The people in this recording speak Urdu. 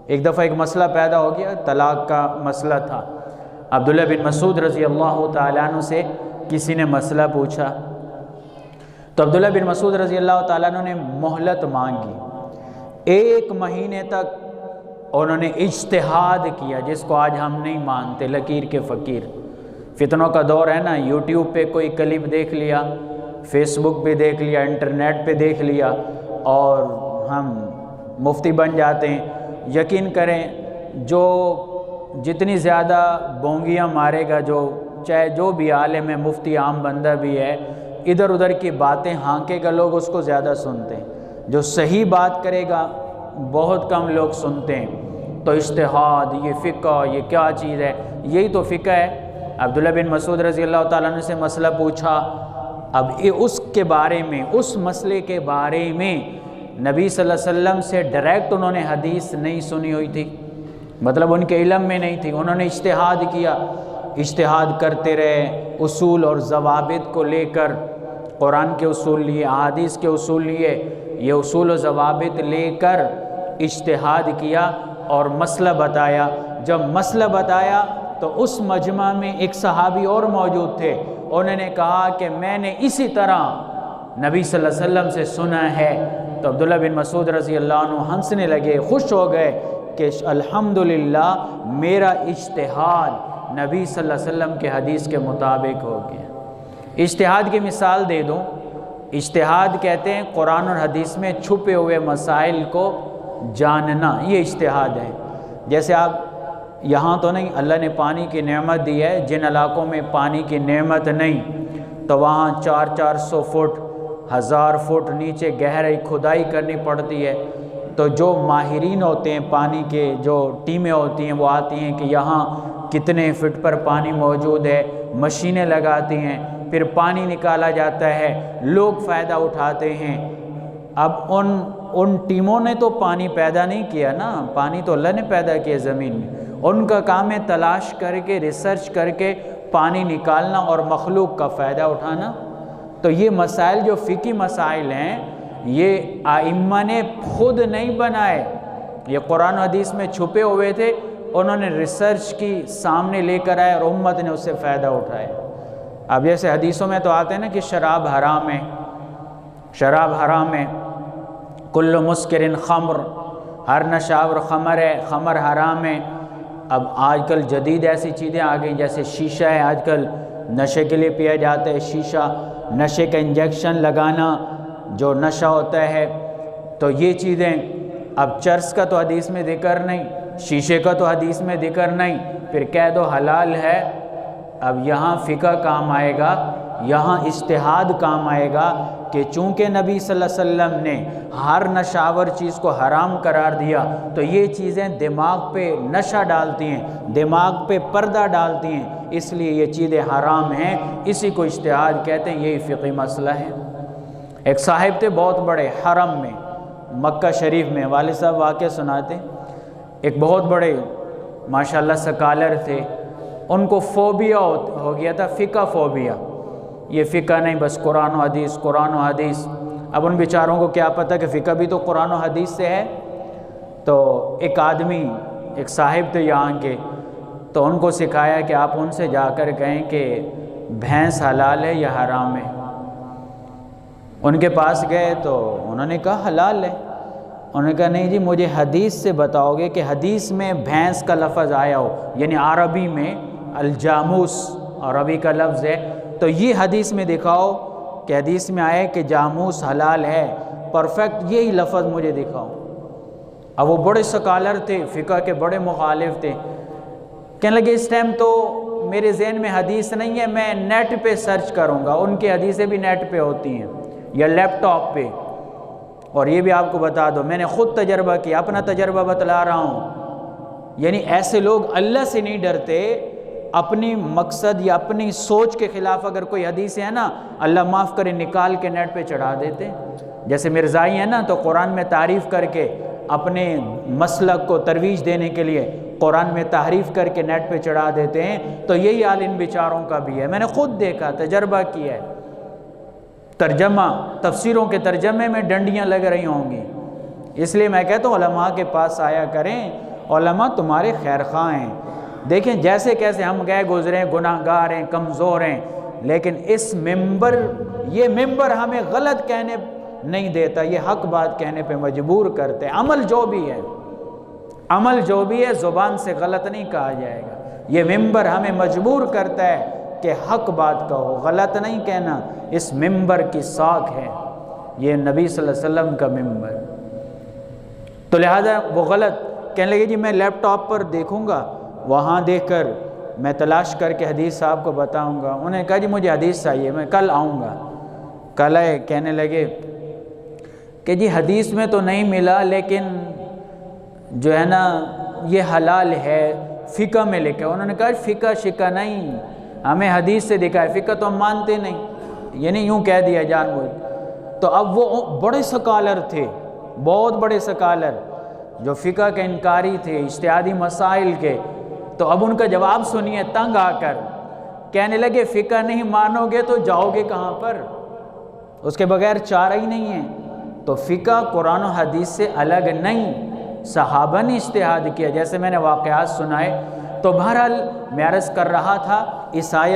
ایک دفعہ ایک مسئلہ پیدا ہو گیا، طلاق کا مسئلہ تھا۔ عبداللہ بن مسعود رضی اللہ تعالیٰ عنہ سے کسی نے مسئلہ پوچھا، تو عبداللہ بن مسعود رضی اللہ تعالیٰ عنہ نے مہلت مانگی، 1 مہینے تک انہوں نے اجتہاد کیا، جس کو آج ہم نہیں مانتے، لکیر کے فقیر۔ فتنوں کا دور ہے نا، یوٹیوب پہ کوئی کلپ دیکھ لیا، فیس بک پہ دیکھ لیا، انٹرنیٹ پہ دیکھ لیا اور ہم مفتی بن جاتے ہیں۔ یقین کریں، جو جتنی زیادہ بونگیاں مارے گا، جو چاہے جو بھی عالم ہے، مفتی عام بندہ بھی ہے، ادھر ادھر کی باتیں ہانکے گا، لوگ اس کو زیادہ سنتے ہیں۔ جو صحیح بات کرے گا بہت کم لوگ سنتے ہیں۔ تو اجتہاد، یہ فقہ، یہ کیا چیز ہے؟ یہی تو فقہ ہے۔ عبداللہ بن مسعود رضی اللہ تعالیٰ عنہ سے مسئلہ پوچھا، اب اس کے بارے میں، اس مسئلے کے بارے میں نبی صلی اللہ علیہ وسلم سے ڈائریکٹ انہوں نے حدیث نہیں سنی ہوئی تھی، مطلب ان کے علم میں نہیں تھی۔ انہوں نے اجتہاد کیا، اجتہاد کرتے رہے، اصول اور ضوابط کو لے کر قرآن کے اصول لیے، احادیث کے اصول لیے، یہ اصول و ضوابط لے کر اجتہاد کیا اور مسئلہ بتایا۔ جب مسئلہ بتایا تو اس مجمع میں ایک صحابی اور موجود تھے، انہوں نے کہا کہ میں نے اسی طرح نبی صلی اللہ علیہ وسلم سے سنا ہے۔ تو عبداللہ بن مسعود رضی اللہ عنہ ہنسنے لگے، خوش ہو گئے کہ الحمدللہ میرا اجتہاد نبی صلی اللہ علیہ وسلم کے حدیث کے مطابق ہو گیا۔ اجتہاد کی مثال دے دوں، اجتہاد کہتے ہیں قرآن اور حدیث میں چھپے ہوئے مسائل کو جاننا، یہ اجتہاد ہے۔ جیسے آپ یہاں تو نہیں، اللہ نے پانی کی نعمت دی ہے، جن علاقوں میں پانی کی نعمت نہیں تو وہاں 400 فٹ 1000 فٹ نیچے گہرائی کھدائی کرنی پڑتی ہے۔ تو جو ماہرین ہوتے ہیں پانی کے، جو ٹیمیں ہوتی ہیں، وہ آتی ہیں کہ یہاں کتنے فٹ پر پانی موجود ہے، مشینیں لگاتی ہیں، پھر پانی نکالا جاتا ہے، لوگ فائدہ اٹھاتے ہیں۔ اب ان ٹیموں نے تو پانی پیدا نہیں کیا نا، پانی تو اللہ نے پیدا کیا زمین میں۔ ان کا کام ہے تلاش کر کے، ریسرچ کر کے پانی نکالنا اور مخلوق کا فائدہ اٹھانا۔ تو یہ مسائل جو فقہی مسائل ہیں، یہ ائمہ نے خود نہیں بنائے، یہ قرآن و حدیث میں چھپے ہوئے تھے، انہوں نے ریسرچ کی، سامنے لے کر آئے اور امت نے اس سے فائدہ اٹھائے۔ اب جیسے حدیثوں میں تو آتے ہیں نا کہ شراب حرام ہے، شراب حرام ہے، کل مسکر خمر، ہر نشاور خمر ہے، خمر حرام ہے۔ اب آج کل جدید ایسی چیزیں آ گئیں، جیسے شیشہ ہے، آج کل نشے کے لیے پیا جاتا ہے شیشہ، نشے کا انجیکشن لگانا جو نشہ ہوتا ہے، تو یہ چیزیں۔ اب چرس کا تو حدیث میں ذکر نہیں، شیشے کا تو حدیث میں ذکر نہیں، پھر کہہ دو حلال ہے۔ اب یہاں فقہ کام آئے گا، یہاں اجتہاد کام آئے گا کہ چونکہ نبی صلی اللہ علیہ وسلم نے ہر نشاور چیز کو حرام قرار دیا، تو یہ چیزیں دماغ پہ نشہ ڈالتی ہیں، دماغ پہ پردہ ڈالتی ہیں، اس لیے یہ چیزیں حرام ہیں، اسی کو اجتہاد کہتے ہیں، یہی فقہی مسئلہ ہے۔ ایک صاحب تھے بہت بڑے، حرم میں، مکہ شریف میں، والد صاحب واقعہ سناتے، ایک بہت بڑے ماشاءاللہ سکالر تھے، ان کو فوبیا ہو گیا تھا، فقہ فوبیا، یہ فقہ نہیں بس قرآن و حدیث، قرآن و حدیث۔ اب ان بیچاروں کو کیا پتہ کہ فقہ بھی تو قرآن و حدیث سے ہے۔ تو ایک آدمی، ایک صاحب تھے یہاں کے، تو ان کو سکھایا کہ آپ ان سے جا کر کہیں کہ بھینس حلال ہے یا حرام ہے۔ ان کے پاس گئے تو انہوں نے کہا حلال ہے۔ انہوں نے کہا نہیں جی، مجھے حدیث سے بتاؤ گے کہ حدیث میں بھینس کا لفظ آیا ہو، یعنی عربی میں الجاموس عربی کا لفظ ہے، تو یہ حدیث میں دکھاؤ کہ حدیث میں آئے کہ جاموس حلال ہے، پرفیکٹ یہی لفظ مجھے دکھاؤ۔ اب وہ بڑے سکالر تھے، فقہ کے بڑے مخالف تھے، کہنے لگے اس ٹائم تو میرے ذہن میں حدیث نہیں ہے، میں نیٹ پہ سرچ کروں گا۔ ان کی حدیثیں بھی نیٹ پہ ہوتی ہیں یا لیپ ٹاپ پہ۔ اور یہ بھی آپ کو بتا دو، میں نے خود تجربہ کیا، اپنا تجربہ بتلا رہا ہوں، یعنی ایسے لوگ اللہ سے نہیں ڈرتے، اپنی مقصد یا اپنی سوچ کے خلاف اگر کوئی حدیث ہے نا، اللہ معاف کرے نکال کے نیٹ پہ چڑھا دیتے۔ جیسے مرزائی ہیں نا، تو قرآن میں تعریف کر کے اپنے مسلک کو ترویج دینے کے لیے قرآن میں تحریف کر کے نیٹ پہ چڑھا دیتے ہیں، تو یہی حال ان بیچاروں کا بھی ہے۔ میں نے خود دیکھا، تجربہ کیا ہے۔ ترجمہ، تفسیروں کے ترجمے میں ڈنڈیاں لگ رہی ہوں گی، اس لیے میں کہتا ہوں علماء کے پاس آیا کریں علماء تمہارے خیر خواہ ہیں۔ دیکھیں جیسے کیسے ہم گئے گزرے ہیں، گناہ گار ہیں، کمزور ہیں، لیکن اس ممبر، یہ ممبر ہمیں غلط کہنے نہیں دیتا، یہ حق بات کہنے پہ مجبور کرتے ہیں۔ عمل جو بھی ہے زبان سے غلط نہیں کہا جائے گا، یہ ممبر ہمیں مجبور کرتا ہے کہ حق بات کہو، غلط نہیں کہنا۔ اس ممبر کی ساکھ ہے یہ نبی صلی اللہ علیہ وسلم کا ممبر۔ تو لہذا وہ غلط کہنے لگے جی میں لیپ ٹاپ پر دیکھوں گا، وہاں دیکھ کر میں تلاش کر کے حدیث صاحب کو بتاؤں گا۔ انہوں نے کہا جی مجھے حدیث چاہیے، میں کل آؤں گا۔ کل آئے، کہنے لگے کہ جی حدیث میں تو نہیں ملا، لیکن جو ہے نا یہ حلال ہے، فقہ میں لکھا۔ انہوں نے کہا فقہ شکا نہیں، ہمیں حدیث سے دکھا ہے، فقہ تو ہم مانتے نہیں، یعنی یوں کہہ دیا جان بوجھ۔ تو اب وہ بڑے سکالر تھے، بہت بڑے سکالر، جو فقہ کے انکاری تھے، اجتہادی مسائل کے۔ تو اب ان کا جواب سنیے، تنگ آ کر کہنے لگے فقہ نہیں مانو گے تو جاؤ گے کہاں پر؟ اس کے بغیر چارہ ہی نہیں ہے۔ تو فقہ قرآن و حدیث سے الگ نہیں، صحابہ نے اجتہاد کیا، جیسے میں نے واقعات سنائے۔ تو بہرحال میں عرض کر رہا تھا اس آیت